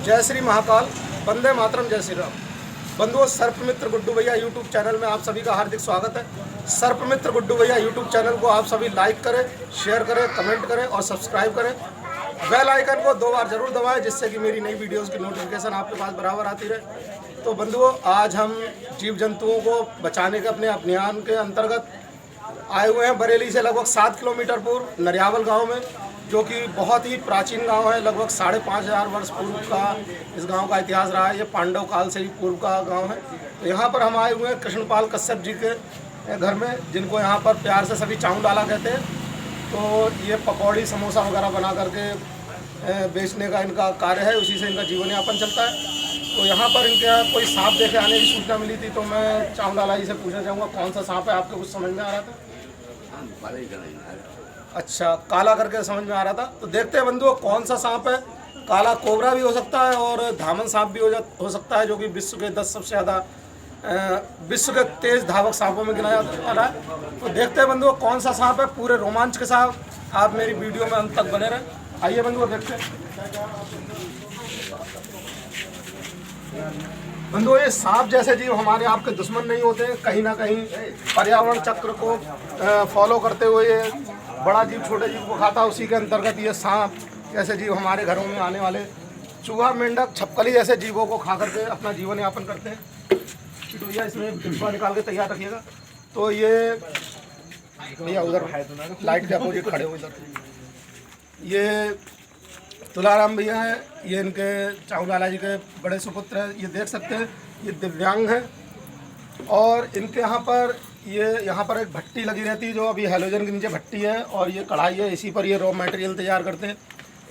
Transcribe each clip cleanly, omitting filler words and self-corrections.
जय श्री महाकाल, वंदे मातरम, जय श्री राम। बंधुओं, सर्पमित्र गुड्डू भैया यूट्यूब चैनल में आप सभी का हार्दिक स्वागत है। सर्पमित्र गुड्डू भैया यूट्यूब चैनल को आप सभी लाइक करें, शेयर करें, कमेंट करें और सब्सक्राइब करें। बेल आइकन को 2 बार जरूर दबाएं, जिससे कि मेरी नई वीडियोस की नोटिफिकेशन आपके पास बराबर आती रहे। तो बंधुओं, आज हम जीव जंतुओं को बचाने के अपने अभियान के अंतर्गत आए हुए हैं बरेली से लगभग 7 किलोमीटर पूर्व नरियावल गाँव में, जो कि बहुत ही प्राचीन गांव है। लगभग 5,500 वर्ष पूर्व का इस गांव का इतिहास रहा है। ये पांडव काल से ही पूर्व का गांव है। तो यहाँ पर हम आए हुए हैं कृष्णपाल कश्यप जी के घर में, जिनको यहाँ पर प्यार से सभी चाऊ डाला कहते हैं। तो ये पकौड़ी समोसा वगैरह बना करके बेचने का इनका कार्य है, उसी से इनका जीवन यापन चलता है। तो यहाँ पर इनके कोई सांप देखे आने की सूचना मिली थी, तो मैं चाऊ डाला जी से पूछना चाहूँगा कौन सा सांप है, आपको कुछ समझ में आ रहा था? अच्छा, काला करके समझ में आ रहा था। तो देखते हैं बंधुओं कौन सा सांप है। काला कोबरा भी हो सकता है और धामन सांप भी हो सकता है, जो कि विश्व के 10 सबसे ज़्यादा विश्व के तेज धावक सांपों में गिना जाता है। तो देखते हैं बंधुओं कौन सा सांप है। पूरे रोमांच के साथ आप मेरी वीडियो में अंत तक बने रहें। आइए बंधुओं देखते हैं। बंधुओं, ये सांप जैसे जीव हमारे आपके दुश्मन नहीं होते। कहीं ना कहीं पर्यावरण चक्र को फॉलो करते हुए बड़ा जीव छोटे जीव को खाता है। उसी के अंतर्गत ये सांप जैसे जीव हमारे घरों में आने वाले चूहा, मेंढक, छपकली जैसे जीवों को खा करके अपना जीवन यापन करते हैं। तो भैया इसमें डिब्बा निकाल के तैयार रखिएगा। तो ये भैया उधर लाइट के अपोजिट खड़े हो, इधर ये तुलाराम भैया है। ये इनके चाऊ लाला जी के बड़े सुपुत्र हैं। ये देख सकते हैं, ये दिव्यांग हैं। और इनके यहाँ पर एक भट्टी लगी रहती है, जो अभी हैलोजन के नीचे भट्टी है, और ये कढ़ाई है। इसी पर ये रॉ मटेरियल तैयार करते हैं।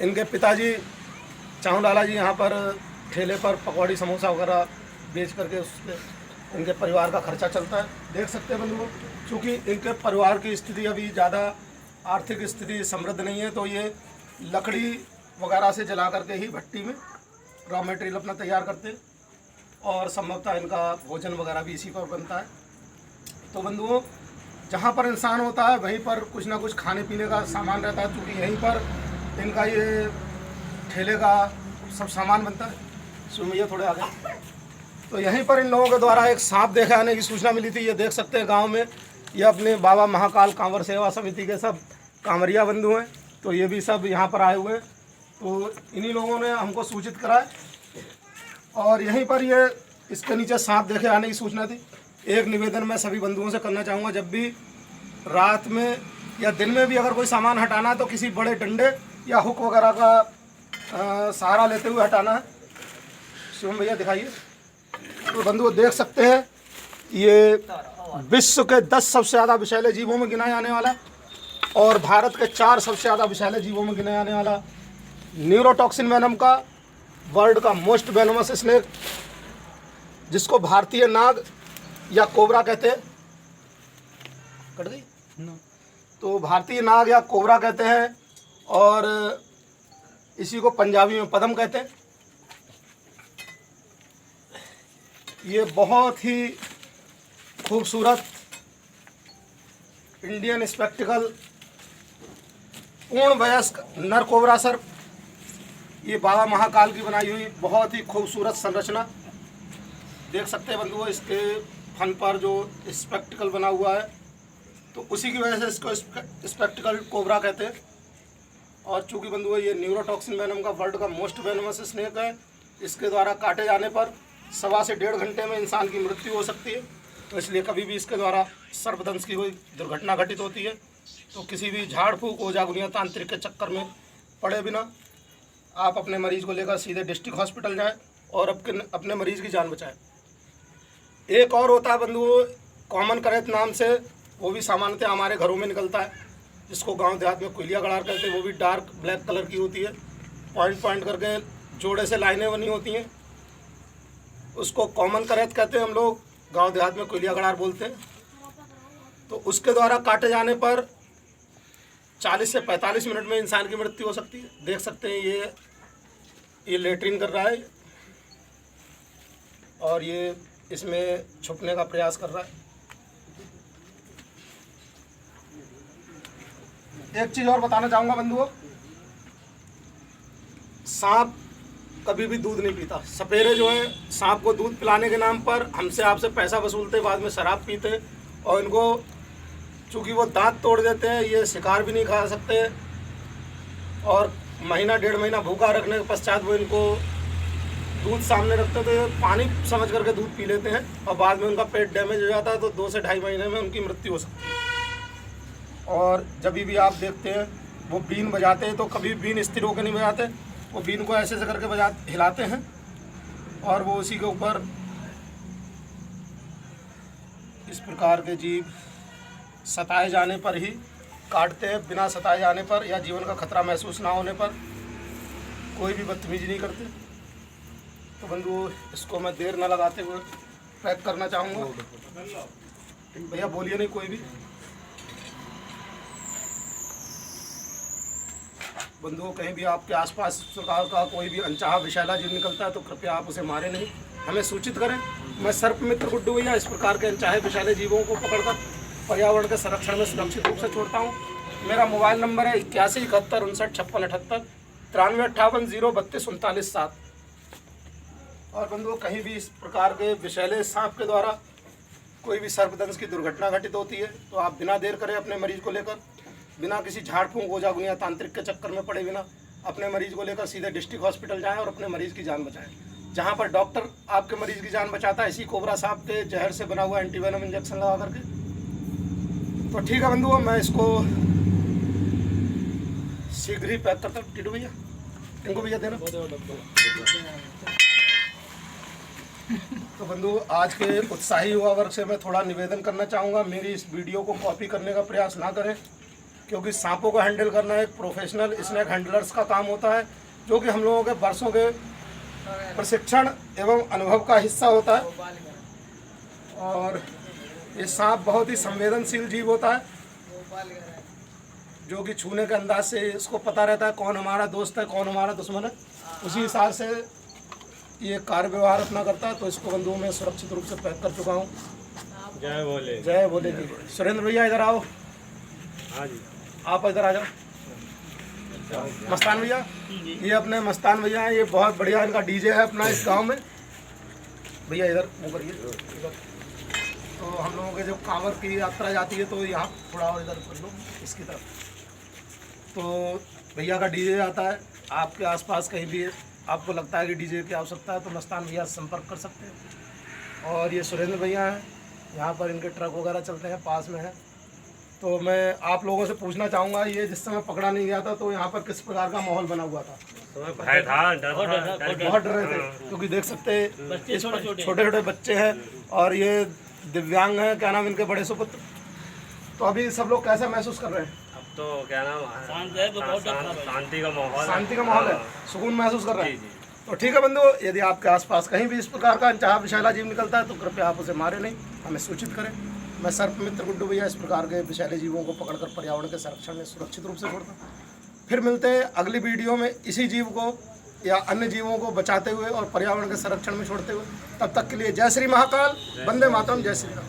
इनके पिताजी चाऊ लाला जी यहाँ पर ठेले पर पकौड़ी समोसा वगैरह बेच करके उससे इनके परिवार का खर्चा चलता है। देख सकते हैं बंधुओं, चूँकि इनके परिवार की स्थिति अभी ज़्यादा आर्थिक स्थिति समृद्ध नहीं है, तो ये लकड़ी वगैरह से जला करके ही भट्टी में रॉ मटेरियल अपना तैयार करते हैं, और संभवतः इनका भोजन वगैरह भी इसी पर बनता है। तो बंधुओं, जहाँ पर इंसान होता है वहीं पर कुछ ना कुछ खाने पीने का सामान रहता है, क्योंकि यहीं पर इनका ये ठेले का सब सामान बनता है। सुनिए थोड़े आगे। तो यहीं पर इन लोगों के द्वारा एक सांप देखे आने की सूचना मिली थी। ये देख सकते हैं गांव में ये अपने बाबा महाकाल कांवर सेवा समिति के सब कांवरिया बंधु हैं। तो ये भी सब यहाँ पर आए हुए हैं। तो इन्हीं लोगों ने हमको सूचित करा है, और यहीं पर ये इसके नीचे सांप देखे आने की सूचना थी। एक निवेदन मैं सभी बंधुओं से करना चाहूँगा, जब भी रात में या दिन में भी अगर कोई सामान हटाना है तो किसी बड़े डंडे या हुक वगैरह का सहारा लेते हुए हटाना है। शिवम भैया दिखाइए। तो बंधुओं देख सकते हैं, ये विश्व के 10 सबसे ज़्यादा विषैले जीवों में गिना जाने वाला, और भारत के 4 सबसे ज़्यादा विषैले जीवों में गिना जाने वाला न्यूरोटॉक्सिन वेनम का वर्ल्ड का मोस्ट वेनमस स्नेक, जिसको भारतीय नाग या कोबरा कहते हैं। कट गई तो भारतीय नाग या कोबरा कहते हैं, और इसी को पंजाबी में पदम कहते हैं। ये बहुत ही खूबसूरत इंडियन स्पेक्टिकल पूर्ण वयस्क नर कोबरा सर्प, ये बाबा महाकाल की बनाई हुई बहुत ही खूबसूरत संरचना देख सकते हैं बंधुओं। इसके फन पर जो स्पेक्टिकल बना हुआ है, तो उसी की वजह से इसको स्पेक्टिकल कोबरा कहते हैं। और चूँकि बंधुओं ये न्यूरोटॉक्सिन वेनम का वर्ल्ड का मोस्ट वेनमस स्नेक है, इसके द्वारा काटे जाने पर 1.25 से 1.5 घंटे में इंसान की मृत्यु हो सकती है। तो इसलिए कभी भी इसके द्वारा सर्पदंश की कोई दुर्घटना घटित होती है तो किसी भी झाड़ फूक ओझा गुनिया तांत्रिक के चक्कर में पड़े बिना आप अपने मरीज को लेकर सीधे डिस्ट्रिक्ट हॉस्पिटल जाएं और अपने मरीज की जान बचाएं। एक और होता है बंधुओं कॉमन करेत नाम से, वो भी सामान्यतः हमारे घरों में निकलता है, जिसको गांव देहात में कोयलिया गड़ार कहते हैं। वो भी डार्क ब्लैक कलर की होती है, पॉइंट पॉइंट करके जोड़े से लाइनें बनी होती हैं। उसको कॉमन करेत कहते हैं, हम लोग गांव देहात में कोयलिया गड़ार बोलते हैं। तो उसके द्वारा काटे जाने पर 40 से 45 मिनट में इंसान की मृत्यु हो सकती है। देख सकते हैं ये लेटरिन कर रहा है, और ये इसमें छुपने का प्रयास कर रहा है। एक चीज़ और बताना चाहूँगा बंधुओं, सांप कभी भी दूध नहीं पीता। सपेरे जो है सांप को दूध पिलाने के नाम पर हमसे आपसे पैसा वसूलते, बाद में शराब पीते, और इनको चूँकि वो दांत तोड़ देते हैं, ये शिकार भी नहीं खा सकते, और महीना 1.5 महीना भूखा रखने के पश्चात वो इनको दूध सामने रखते थे, पानी समझ करके दूध पी लेते हैं, और बाद में उनका पेट डैमेज हो जाता है, तो 2 से 2.5 महीने में उनकी मृत्यु हो सकती है। और जब भी आप देखते हैं वो बीन बजाते हैं, तो कभी बीन स्थिर होकर नहीं बजाते, वो बीन को ऐसे करके हिलाते हैं, और वो उसी के ऊपर इस प्रकार के जीव सताए जाने पर ही काटते हैं। बिना सताए जाने पर या जीवन का खतरा महसूस ना होने पर कोई भी बदतमीजी नहीं करते। तो बंधु, इसको मैं देर न लगाते हुए पैक करना चाहूँगा। भैया बोलिए नहीं कोई भी। बंधुओं, कहीं भी आपके आसपास प्रकार का कोई भी अनचाहा विषैला जीव निकलता है तो कृपया आप उसे मारे नहीं, हमें सूचित करें। मैं सर्प मित्र गुड्डू भैया इस प्रकार के अनचाहे विषैले जीवों को पकड़कर पर्यावरण के संरक्षण में सुरक्षित रूप से छोड़ता हूँ। मेरा मोबाइल नंबर है 81 71 59 56 78 93 58 032 39 7। और बंधुओं, कहीं भी इस प्रकार के विषैले सांप के द्वारा कोई भी सर्पदंश की दुर्घटना घटित होती है तो आप बिना देर करें अपने मरीज को लेकर, बिना किसी झाड़ फूंक ओझा गुनिया तांत्रिक के चक्कर में पड़े बिना अपने मरीज को लेकर सीधे डिस्ट्रिक्ट हॉस्पिटल जाएं और अपने मरीज की जान बचाएं। जहां पर डॉक्टर आपके मरीज की जान बचाता है, इसी कोबरा सांप के जहर से बना हुआ एंटीवेनम इंजेक्शन लगा करके। तो ठीक है बंधुओं, मैं इसको शीघ्र ही पैक करता हूँ। टिटू भैया, टिंकू भैया देना। तो बंधु, आज के उत्साही युवा वर्ग से मैं थोड़ा निवेदन करना चाहूँगा, मेरी इस वीडियो को कॉपी करने का प्रयास ना करें, क्योंकि सांपों को हैंडल करना एक प्रोफेशनल स्नेक हैंडलर्स का काम होता है, जो कि हम लोगों के वर्षों के प्रशिक्षण एवं अनुभव का हिस्सा होता है। और ये सांप बहुत ही संवेदनशील जीव होता है, जो कि छूने के अंदाज से इसको पता रहता है कौन हमारा दोस्त है कौन हमारा दुश्मन है, उसी हिसाब से ये कार्य व्यवहार अपना करता है। तो इसको बंधुओं में सुरक्षित रूप से पैक कर चुका हूँ। जय बोले, जय बोले जी। सुरेंद्र भैया इधर आओ। हाँ जी, आप इधर आ जाओ। मस्तान भैया, ये अपने मस्तान भैया हैं, ये बहुत बढ़िया इनका डीजे है अपना इस गांव में। भैया इधर मुँह करिए। तो हम लोगों के जब कांवड़ की यात्रा जाती है तो यहाँ थोड़ा और इधर कर लो इसकी तरफ। तो भैया का डीजे आता है, आपके आसपास कहीं भी आपको लगता है कि डीजे की आवश्यकता है तो मस्तान भैया से संपर्क कर सकते हैं। और ये सुरेंद्र भैया हैं, यहाँ पर इनके ट्रक वगैरह चलते हैं, पास में है। तो मैं आप लोगों से पूछना चाहूँगा, ये जिस समय पकड़ा नहीं गया था तो यहाँ पर किस प्रकार का माहौल बना हुआ था? भय था, बहुत डर रहे थे, क्योंकि देख सकते छोटे छोटे बच्चे हैं और ये दिव्यांग हैं, क्या नाम इनके बड़े सुपुत्र। तो अभी सब लोग कैसा महसूस कर रहे हैं? अब तो क्या नाम शांति का माहौल है, सुकून महसूस कर रहे हैं। तो ठीक है बंधु, यदि आपके आसपास कहीं भी इस प्रकार का अनचाहा विषैला जीव निकलता है तो कृपया आप उसे मारे नहीं, हमें सूचित करें। मैं सर्प मित्र गुड्डू भैया इस प्रकार के विषैले जीवों को पकड़कर पर्यावरण के संरक्षण में सुरक्षित रूप से छोड़ता हूँ। फिर मिलते हैं अगली वीडियो में इसी जीव को या अन्य जीवों को बचाते हुए और पर्यावरण के संरक्षण में छोड़ते हुए। तब तक के लिए जय श्री महाकाल, वंदे मातरम, जय श्री राम।